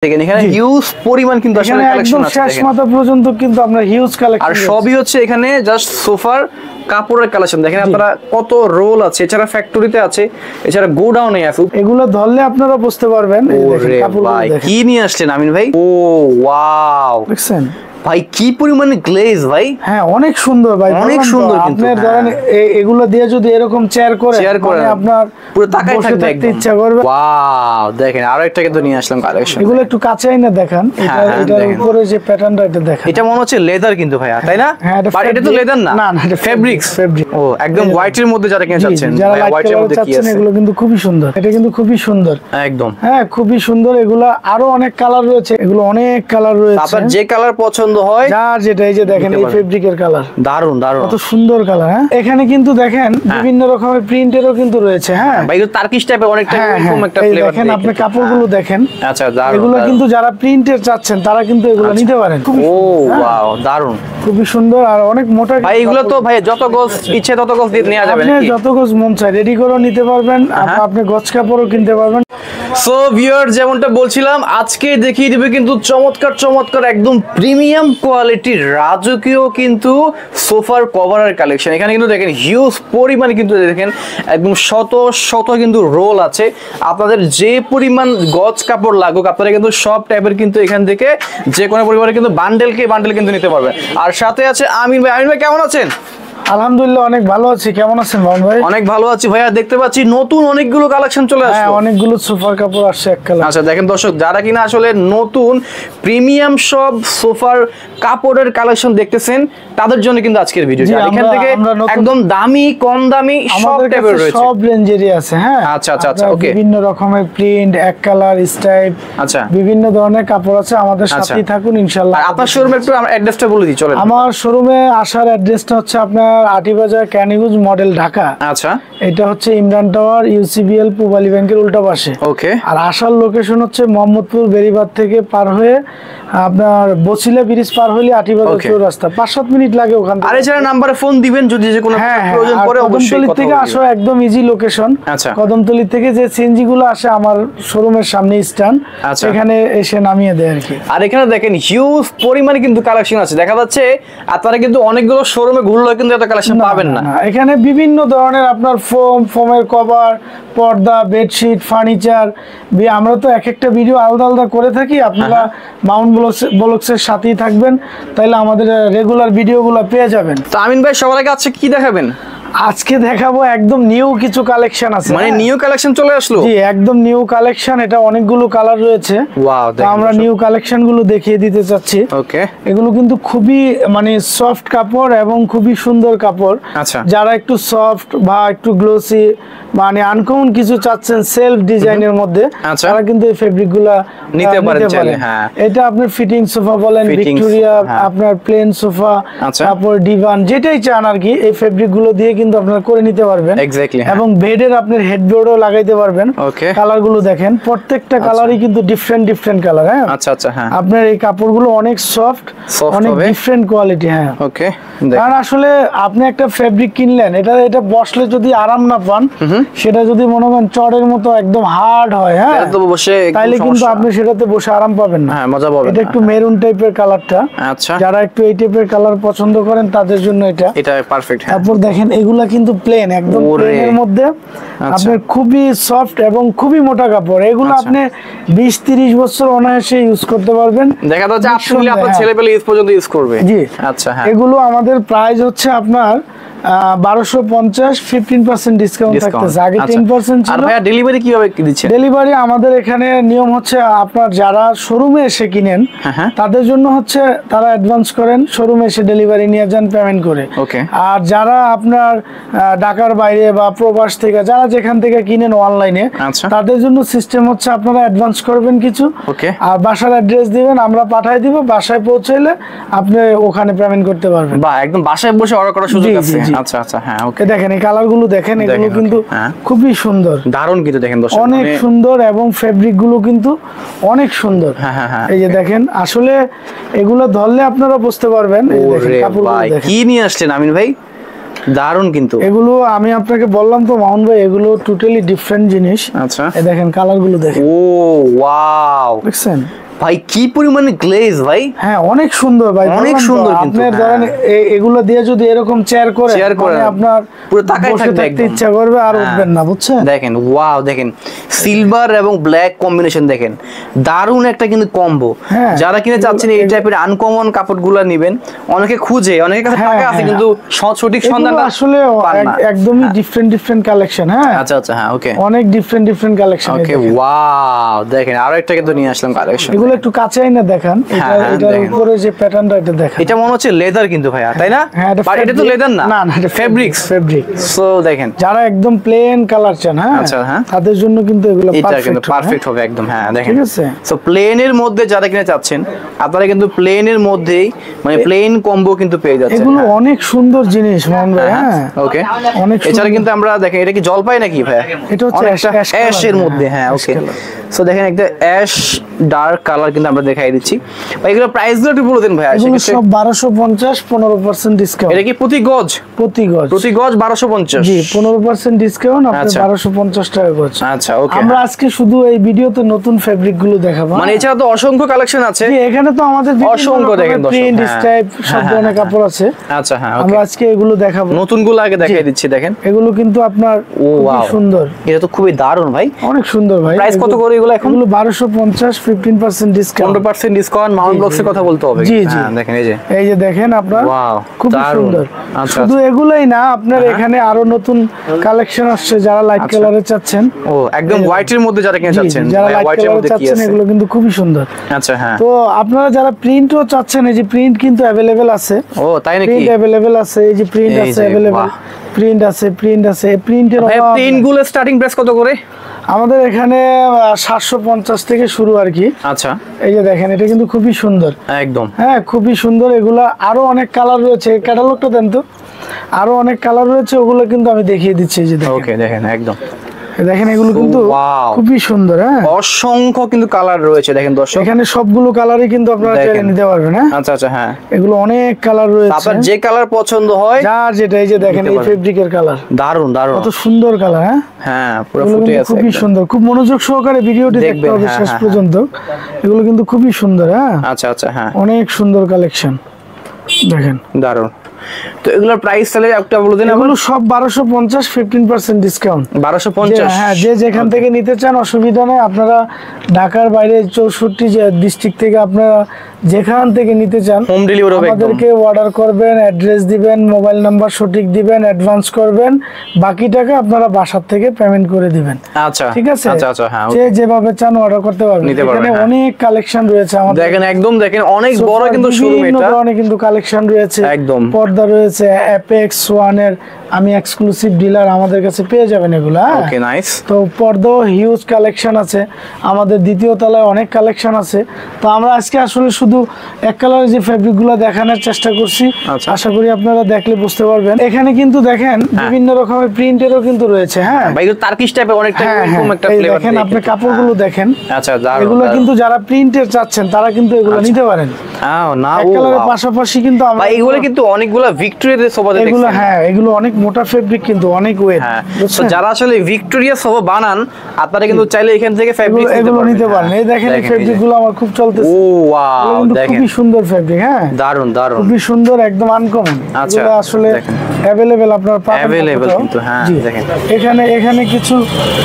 দেখেন এখানে হিউজ পরিমাণ কিন্তু আসলে কালেকশন আছে শেষ মাথা পর্যন্ত কিন্তু আমরা হিউজ কালেকশন আর সবই হচ্ছে এখানে জাস্ট সোফার কাপড়ের কালেকশন দেখেন আপনারা কত রোল আছে এছাড়া ফ্যাক্টরিতে আছে এছাড়া গোডাউনে আছে এগুলো ধরলে আপনারা বুঝতে পারবেন এই দেখেন কাপড়গুলো দেখেন কি নিয়ে আসলেন আমিন ভাই ও ওয়াও দেখছেন ভাই কি পরিমাণে গ্লেজ ভাই হ্যাঁ অনেক সুন্দর ভাই অনেক সুন্দর কিন্তু আপনি ধরেন এগুলো দিয়ে যদি এরকম চেয়ার করে মানে আপনার পুরো তাকাই থাকবে একদম ইচ্ছা করবে ওয়াও দেখেন আরো একটা কিন্তু নিয়ে আসলাম কালেকশন এগুলো একটু কাছেই না দেখেন এটার উপরে যে প্যাটার্নটা এটা দেখেন এটা মনে হচ্ছে লেদার কিন্তু ভাই তাই না বাট এটা তো লেদার না না এটা ফেব্রিক্স ও একদম হোয়াইটের মধ্যে যারা কিনে যাচ্ছেন হোয়াইটের মধ্যে কি আছে এগুলো কিন্তু খুবই সুন্দর এটা কিন্তু খুবই সুন্দর একদম হ্যাঁ খুবই সুন্দর এগুলো আরো অনেক কালার রয়েছে এগুলো অনেক কালার রয়েছে আপনার যে কালার পছন্দ হয় যার যেটা এই যে দেখেন এই ফেব্রিকের কালার দারুন দারুন কত সুন্দর কালার হ্যাঁ এখানে কিন্তু দেখেন বিভিন্ন রকমের প্রিন্টেরও কিন্তু রয়েছে হ্যাঁ ভাই এটা টার্কিশ টাইপের অনেকটা এরকম একটা ফ্লেভার দেখেন আপনি কাপড়গুলো দেখেন আচ্ছা দারুন এগুলো কিন্তু যারা প্রিন্টের চাচ্ছেন তারা কিন্তু এগুলো নিতে পারেন ও ওয়াও দারুন খুবই সুন্দর আর অনেক মোটা ভাই এগুলো তো ভাই যত গজ ইচ্ছে তত গজ দিয়ে নেওয়া যাবে আপনি যত গজ মন চায় রেডি করে নিতে পারবেন আপনি গজ কাপড়ও কিনতে পারবেন সো ভিউয়ার যেমনটা বলছিলাম আজকে দেখিয়ে দিবে কিন্তু চমৎকার চমৎকার একদম প্রিমিয়াম কোয়ালিটির রাজকীয় কিন্তু সোফার কভারের কালেকশন এখানে কিন্তু দেখেন হিউজ পরিমাণে কিন্তু দেখেন একদম শত শত কিন্তু রোল আছে আপনাদের যে পরিমাণ গজ কাপড় লাগুক আপনারা কিন্তু সব টাইপের কিন্তু এখান থেকে যে কোনো পরিবারে কিন্তু বান্ডেল কিন্তু নিতে পারবেন আর সাথে আছে আমিন ভাই কেমন আছেন আলহামদুলিল্লাহ অনেক ভালো আছি কেমন আছেন মামুন ভাই অনেক ভালো আছি ভাইয়া দেখতে পাচ্ছি নতুন অনেকগুলো কালেকশন চলে আসছে হ্যাঁ অনেকগুলো সোফার কাপড় আসছে এক কালার আচ্ছা দেখেন দর্শক যারা কিনা আসলে নতুন প্রিমিয়াম সব সোফার কাপড়ের কালেকশন দেখতেছেন তাদের জন্য কিন্তু আজকের ভিডিওটা এখান থেকে একদম দামি কম দামি সব টাইপের রয়েছে সব রেঞ্জেরই আছে হ্যাঁ আচ্ছা আচ্ছা আচ্ছা ওকে বিভিন্ন রকমের প্রিন্ট এক কালার স্টাইপ আচ্ছা বিভিন্ন ধরনের কাপড় আছে আমাদের সাথেই থাকুন ইনশাআল্লাহ আপনার শোরুমে একটু অ্যাড্রেসটা বলে দিই চলেন আমার শোরুমে আসার অ্যাড্রেসটা হচ্ছে আপনার আটিবাজার ক্যানিগঞ্জ মডেল ঢাকা আচ্ছা এটা হচ্ছে ইমরান টাওয়ার ইউসিবিএল পূবালী ব্যাংকের উল্টা পাশে ওকে আর আসার লোকেশন হচ্ছে মোহাম্মদপুর বেরিবাদ থেকে পার হয়ে আপনার বছিলা ব্রিজ পার হলে আটিবাজার চৌরাস্তা 5-7 মিনিট লাগে ওখান থেকে। আর এছাড়া নম্বরে ফোন দিবেন যদি যে কোনো প্রয়োজন পড়ে অবশ্যই কদমতলী থেকে আসো একদম ইজি লোকেশন আচ্ছা কদমতলী থেকে যে সিএনজি গুলো আসে আমার শোরুমের সামনে স্ট্যান্ড এখানে এসে নামিয়ে দেয় আর কি আর এখানে দেখেন হিউজ পরিমাণে কিন্তু কালেকশন আছে দেখা যাচ্ছে আপনারা কিন্তু অনেকগুলো শোরুমে ঘুরলেও কিন্তু এত কালেকশন পাবেন না এখানে বিভিন্ন ধরনের আপনার ফোমের কভার পর্দা বেডশিট ফার্নিচার আমরা তো এক একটা ভিডিও আলাদা আলাদা করে থাকি আপনারা মাউন্ট ব্লগসের সাথেই থাকবেন তাহলে আমাদের রেগুলার ভিডিওগুলো পেয়ে যাবেন তো আমিন ভাই সবার আগে আজকে কি দেখাবেন আজকে দেখাবো একদম নিউ কিছু কালেকশন আছে মানে নিউ কালেকশন চলে আসলো জি একদম নিউ কালেকশন এটা অনেকগুলো কালার রয়েছে ওয়াও তো আমরা নিউ কালেকশন গুলো দেখিয়ে দিতে চাচ্ছি ওকে এগুলো কিন্তু খুবই মানে সফট কাপড় এবং খুবই সুন্দর কাপড় আচ্ছা যারা একটু সফট বা একটু গ্লোসি মানে আনকমন কিছু চাচ্ছেন সেলফ ডিজাইনের মধ্যে তারা কিন্তু এই ফেব্রিক গুলা নিতে পারেন হ্যাঁ এটা আপনার ফিটিং সোফা বলেন ভিক্টোরিয়া আপনার প্লেন সোফা তারপর ডিভান যেটাই চান আর কি এই ফেব্রিক গুলো দিয়ে কিন্তু আপনারা করে নিতে পারবেন এক্স্যাক্টলি এবং বেডের আপনার হেডবোর্ডও লাগাইতে পারবেন ওকে কালার গুলো দেখেন প্রত্যেকটা কালারই কিন্তু ডিফারেন্ট কালার হ্যাঁ আচ্ছা আচ্ছা হ্যাঁ আপনার এই কাপড়গুলো অনেক সফট অনেক ডিফারেন্ট কোয়ালিটি হ্যাঁ ওকে কারণ আসলে আপনি একটা ফেব্রিক কিনলেন এটা বসলে যদি আরাম না পান সেটা যদি মনে করেন চড়ের মতো একদম হার্ড হয় হ্যাঁ তাহলে কিন্তু আপনি সেটাতে বসে আরাম পাবেন না হ্যাঁ মজা পাবেন এটা একটু মেরুন টাইপের কালারটা আচ্ছা যারা একটু এই টাইপের কালার পছন্দ করেন তাদের জন্য এটা পারফেক্ট হ্যাঁ তারপর দেখেন এগুলা কিন্তু প্লেন একদম প্লেনের মধ্যে আপনার খুবই সফট এবং খুবই মোটা কাপড় এগুলো আপনি 20-30 বছর অনায়াসে ইউজ করতে পারবেন দেখা যাচ্ছে আপনি আপনার ছেলেপেলে ইউজ পর্যন্ত ইউজ করবে জি আচ্ছা হ্যাঁ এগুলো আমাদের প্রাইস হচ্ছে আপনার 1250 15% ডিসকাউন্ট থাকতেছে আগে 10% ছিল আর ভাই ডেলিভারি কিভাবে দিচ্ছেন ডেলিভারি আমাদের এখানে নিয়ম হচ্ছে আপনার যারা শোরুমে এসে কিনেন তাদের জন্য হচ্ছে তারা অ্যাডভান্স করেন শোরুমে এসে ডেলিভারি নিয়ে যান পেমেন্ট করে ওকে আর যারা আপনার ঢাকার বাইরে বা প্রবাস থেকে যারা যেখান থেকে কিনেন অনলাইনে তাদের জন্য সিস্টেম হচ্ছে আপনারা অ্যাডভান্স করবেন কিছু ওকে আর বাসার অ্যাড্রেস দিবেন আমরা পাঠিয়ে দিব বাসায় পৌঁছাইলে আপনি ওখানে পেমেন্ট করতে পারবেন বাহ একদম বাসায় বসে অর্ডার করার সুযোগ আছে আচ্ছা আচ্ছা হ্যাঁ ওকে দেখেন এই কালারগুলো দেখেন এগুলো কিন্তু খুবই সুন্দর দারুণ কিন্তু দেখেন দর্শক অনেক সুন্দর এবং ফেব্রিক গুলো কিন্তু অনেক সুন্দর এই যে দেখেন আসলে এগুলো ধরলে আপনারা বুঝতে পারবেন এই দেখেন কাপড়গুলো দেখেন কি নিয়ে আসছেন আমিন ভাই দারুণ কিন্তু এগুলো আমি আপনাকে বললাম তো মামুন ভাই এগুলো টোটালি ডিফারেন্ট জিনিস আচ্ছা এই দেখেন কালারগুলো দেখেন ও ওয়াও দেখছেন ভাই কি পরিমাণে গ্লেজ ভাই। হ্যাঁ অনেক সুন্দর ভাই, অনেক সুন্দর কিন্তু আপনি ধরেন এগুলো দিয়ে যদি এরকম চেয়ার করে আপনার পুরো তাকায় থাকতে ইচ্ছা করবে আর উঠবেন না, বুঝছেন। দেখেন ওয়াও, দেখেন সিলভার এবং ব্ল্যাক কম্বিনেশন, দেখেন দারুণ একটা কিন্তু কম্বো। যারা কিনে চাচ্ছেন এই টাইপের আনকমন কাপড়গুলো নেবেন, অনেকে খুঁজে, অনেকের কাছে টাকা আছে কিন্তু সঠিক সন্ধান আসলে একদমই ডিফারেন্ট কালেকশন। হ্যাঁ আচ্ছা আচ্ছা, হ্যাঁ ওকে, অনেক ডিফারেন্ট কালেকশন। ওকে ওয়াও, দেখেন আরো একটা কিন্তু নিয়ে আসলাম কালেকশন। এগুলো একটু কাছে আইনা দেখান, এটার উপরে যে প্যাটার্নটা এটা দেখেন, এটা মনে হচ্ছে লেদার কিন্তু ভাইয়া, তাই না? বাট এটা তো লেদার না, না এটা ফেব্রিক। সো দেখেন যারা একদম প্লেন কালার চান, হ্যাঁ আচ্ছা হ্যাঁ, তাদের জন্য কিন্তু এগুলো এটা কিন্তু পারফেক্ট হবে একদম। হ্যাঁ দেখেন, ঠিক আছে। সো প্লেনের মধ্যে যারা কিনে চাচ্ছেন আপনারা কিন্তু প্লেনের মধ্যেই মানে প্লেন কম্বো কিন্তু পেয়ে যাচ্ছেন। এগুলো অনেক সুন্দর জিনিস মোহন ভাই। হ্যাঁ ওকে, অনেক এছাড়া কিন্তু আমরা দেখেন এটা কি জলপাই নাকি ভাইয়া? এটা হচ্ছে অ্যাশের মধ্যে। হ্যাঁ ওকে, সো দেখেন একটা অ্যাশ ডার্ক কালার কিন্তু আমরা দেখাই দিচ্ছি ভাই। এগুলো প্রাইসগুলো একটু বলে দিন ভাই। এগুলো সব 1250, 15% ডিসকাউন্ট। এটা কি প্রতি গজ? প্রতি গজ 1250। জি 15% ডিসকাউন্ট, আপনার 1250 টাকা গজ। আচ্ছা ওকে, আমরা আজকে শুধু এই ভিডিওতে নতুন ফেব্রিক গুলো দেখাবো। মানে এছাড়া তো অসংখ্য কালেকশন আছে। জি এখানে তো আমাদের অসংখ্য দেখেন প্রিন্ট স্টাইপ সব ধরনের কাপড় আছে। আচ্ছা হ্যাঁ, আমরা আজকে এগুলো দেখাবো, নতুনগুলো আগে দেখাই দিচ্ছি। দেখেন এগুলো কিন্তু আপনার খুবই সুন্দর, এটা তো খুবই দারুণ ভাই, অনেক সুন্দর ভাই। প্রাইস কত করে এগুলো এখন? এগুলো 1250, 15% ডিসকাউন্ট, 15% ডিসকাউন্ট। মাউন্ট ব্লকসের কথা বলতে হবে। জি জি, দেখেন এই যে দেখেন আপনার খুব সুন্দর। আচ্ছা শুধু এগুলাই না, আপনার এখানে আরো নতুন কালেকশন আসছে। যারা লাইট কালারে চাচ্ছেন, ও একদম হোয়াইটের মধ্যে যারা কিনে চাচ্ছেন, যারা লাইট কালারে চাচ্ছেন, এগুলো কিন্তু খুবই সুন্দর। আচ্ছা হ্যাঁ, তো আপনারা যারা প্রিন্টও চাচ্ছেন, এই যে প্রিন্ট কিন্তু अवेलेबल আছে। ও তাই নাকি? প্রিন্ট अवेलेबल আছে, এই যে প্রিন্ট আছে अवेलेबल, প্রিন্ট আছে প্রিন্টের ভাই প্রিন্টগুলো স্টার্টিং প্রাইস কত করে? আমাদের এখানে 750 থেকে শুরু আর কি। আচ্ছা, এই যে দেখেন এটা কিন্তু খুবই সুন্দর একদম। হ্যাঁ খুবই সুন্দর। এগুলা আরো অনেক কালার রয়েছে, ক্যাটালগটা দেন তো। আরো অনেক কালার রয়েছে, ওগুলো কিন্তু আমি দেখিয়ে দিচ্ছি। এই যে দেখেন, ওকে দেখেন একদম, দেখেন এগুলো কিন্তু খুবই সুন্দর। হ্যাঁ অসংখ্য কিন্তু কালার রয়েছে, দেখেন দর্শক এখানে সবগুলো কালারই কিন্তু আপনারা চাইলে নিতে পারবেন। হ্যাঁ আচ্ছা আচ্ছা, হ্যাঁ এগুলো অনেক কালার রয়েছে, আপনার যে কালার পছন্দ হয় যার যেটা। এই যে দেখেন এই ফেব্রিকের কালার, দারুন দারুন, কত সুন্দর কালার। হ্যাঁ হ্যাঁ পুরো ফুটে আছে, খুবই সুন্দর। খুব মনোযোগ সহকারে ভিডিওটি দেখতে হবে শেষ পর্যন্ত। এগুলো কিন্তু খুবই সুন্দর। হ্যাঁ আচ্ছা আচ্ছা, হ্যাঁ অনেক সুন্দর কালেকশন, দেখেন দারুন। তো এগুলোর প্রাইস তাহলে একটা বলে দিন। এগুলো সব 1250, 15% ডিসকাউন্ট। 1250। হ্যাঁ যে যেখান থেকে নিতে চান অসুবিধা নেই। আপনারা ঢাকার বাইরে 64 ডিস্ট্রিক্ট থেকে আপনারা যেখান থেকে নিতে চান হোম ডেলিভারি হবে, আমাদেরকে অর্ডার করবেন, অ্যাড্রেস দিবেন, মোবাইল নাম্বার সঠিক দিবেন, অ্যাডভান্স করবেন, বাকি টাকা আপনারা বাসার থেকে পেমেন্ট করে দিবেন। আচ্ছা ঠিক আছে। আচ্ছা আচ্ছা, হ্যাঁ যে যেভাবে চান অর্ডার করতে পারবেন। এখানে অনেক কালেকশন রয়েছে আমাদের। দেখেন একদম, দেখেন অনেক বড় কিন্তু শোরুম এটা, অনেক কিন্তু কালেকশন রয়েছে। একদম পর্দা রয়েছে, অ্যাপেক্স ওয়ানের আমি এক্সক্লুসিভ ডিলার, আমাদের কাছে পেয়ে যাবেন এগুলা। Okay nice. তো পর্দাও হিউজ কালেকশন আছে আমাদের, দ্বিতীয় তলায় অনেক কালেকশন আছে। তো আমরা আজকে আসলে শুধু এক কালারের যে ফেব্রিকগুলো দেখানোর চেষ্টা করছি, আশা করি আপনারা দেখলে বুঝতে পারবেন। এখানে কিন্তু দেখেন বিভিন্ন রকমের প্রিন্টেরও কিন্তু রয়েছে। হ্যাঁ ভাই এগুলো টার্কিশ টাইপের অনেকটা এরকম একটা ফ্লেভার। দেখেন আপনি কাপড়গুলো দেখেন। আচ্ছা দারুণ, এগুলো কিন্তু যারা প্রিন্টের চাচ্ছেন তারা কিন্তু এগুলো নিতে পারেন। না এক কালারের পাশাপাশি কিন্তু আমরা এগুলো কিন্তু অনেকগুলো ভিক্টোরিয়া সোফা দেখেন। এগুলো হ্যাঁ এগুলো অনেক মোটা ফেব্রিক, কিন্তু অনেক ওয়েট। তো যারা আসলে ভিক্টোরিয়া সোফা বানান আপনারা কিন্তু চাইলে এখান থেকে ফেব্রিক এগুলো নিতে পারেন। এই দেখেন এই ফেব্রিকগুলো আমার খুব চলতেছে। ও ওয়াও, দেখেন খুবই সুন্দর ফেব্রিক। হ্যাঁ দারুন দারুন, খুবই সুন্দর, একদম আনকমন। আচ্ছা আসলে अवेलेबल আপনারা পাবেন। अवेलेबल কিন্তু হ্যাঁ দেখেন এখানে কিছু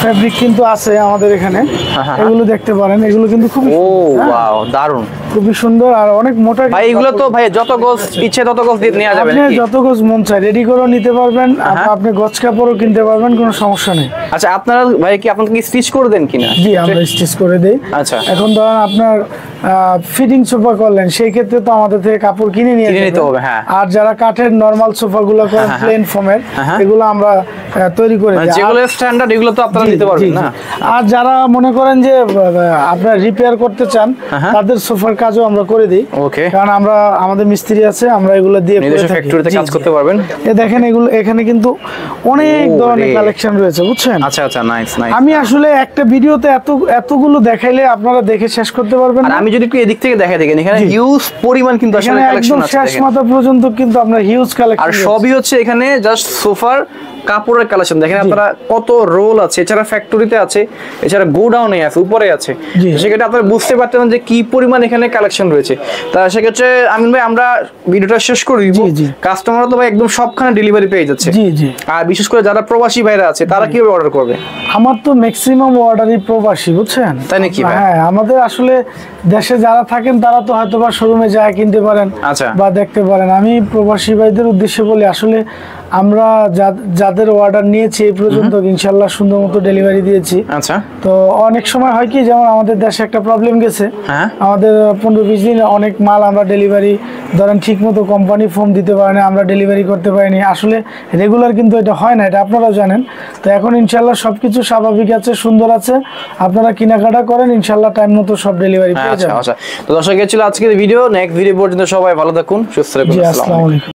ফেব্রিক কিন্তু আছে আমাদের এখানে, এগুলো দেখতে পারেন। এগুলো কিন্তু খুব ও ওয়াও দারুন, খুবই সুন্দর আর অনেক মোটা। ভাই এগুলো তো ভাই যত গজ ইচ্ছে তত গজ দিয়ে নেওয়া যাবে নাকি? আপনি যত গজ মন চায় রেডি করে নিতে পারবেন, আপনি গজ কাপড়ও কিনতে পারবেন, কোনো সমস্যা নেই। আচ্ছা আপনারা ভাই কি আপনারা কি স্টিচ করে দেন কিনা? জি আমরা স্টিচ করে দেই। আচ্ছা এখন ধরেন আপনার ফিটিং সোফা করলেন, সেই ক্ষেত্রে তো আমাদের থেকে কাপড় কিনে নিতে হবে। হ্যাঁ আর যারা কাঠের নরমাল সোফাগুলো করেন প্লেন ফোমের, এগুলো আমরা তৈরি করে দিই। যেগুলো স্ট্যান্ডার্ড এগুলো তো আপনারা নিতে পারবেন না। আর যারা মনে করেন যে আপনারা রিপেয়ার করতে চান তাদের সোফার কাজও আমরা করে দিই। ওকে, কারণ আমরা আমাদের মিস্ত্রি আছে, আমরা এগুলো দিয়ে নিজস্ব ফ্যাক্টরিতে কাজ করতে পারবেন। এই দেখেন এগুলো এখানে কিন্তু অনেক ধরনের কালেকশন রয়েছে, বুঝছেন? আচ্ছা আচ্ছা, নাইস নাইস। আমি আসলে একটা ভিডিওতে এতগুলো দেখাইলে আপনারা দেখে শেষ করতে পারবেন না। আর আমি যদি একটু এদিক থেকে দেখাই দেখেন এখানে হিউজ পরিমাণ কিন্তু আসলে কালেকশন আছে। শেষ মাথা পর্যন্ত কিন্তু আপনার হিউজ কালেকশন, আর সবই হচ্ছে এখানে জাস্ট সোফার কাপড়ের কালেকশন দেখেন আপনারা কত রোল আছে, এছাড়া ফ্যাক্টরিতে আছে, এছাড়া গোডাউনে আছে, উপরে আছে। সেক্ষেত্রে আপনারা বুঝতে পারতেন যে কি পরিমাণ এখানে কালেকশন রয়েছে। তা সেক্ষেত্রে আমিন ভাই আমরা ভিডিওটা শেষ করে দিব। কাস্টমাররা তো ভাই একদম সবখানে ডেলিভারি পেয়ে যাচ্ছে। জি জি। আর বিশেষ করে যারা প্রবাসী ভাইরা আছে তারা কিভাবে অর্ডার করবে? আমার তো ম্যাক্সিমাম অর্ডারই প্রবাসী, বুঝছেন? তাই নাকি ভাই? হ্যাঁ, আমাদের আসলে দেশে যারা থাকেন তারা তো হয়তো বা শোরুমে যায় কিনতে পারেন বা দেখতে পারেন। আমি প্রবাসী ভাইদের উদ্দেশ্যে বলি, আসলে আমরা যাদের অর্ডার নিয়েছি এই পর্যন্ত ইনশাআল্লাহ সুন্দর মতো ডেলিভারি দিয়েছি। আচ্ছা। তো অনেক সময় হয় কি, যেমন আমাদের দেশে একটা প্রবলেম গেছে, আমাদের 15-20 দিন অনেক মাল আমরা ডেলিভারি ধরেন ঠিক মতো কোম্পানি ফর্ম দিতে পারে না, আমরা ডেলিভারি করতে পারিনি। আসলে রেগুলার কিন্তু এটা হয় না, এটা আপনারা জানেন। তো এখন ইনশাআল্লাহ সবকিছু স্বাভাবিক আছে, সুন্দর আছে। আপনারা কেনাকাটা করেন, ইনশাআল্লাহ টাইম মতো সব ডেলিভারি পেয়ে যাবেন। আচ্ছা। তো দর্শক, এই ছিল আজকের ভিডিও। নেক্সট ভিডিও পর্যন্ত সবাই ভালো থাকুন, সুস্থ থাকুন। আসসালামু আলাইকুম।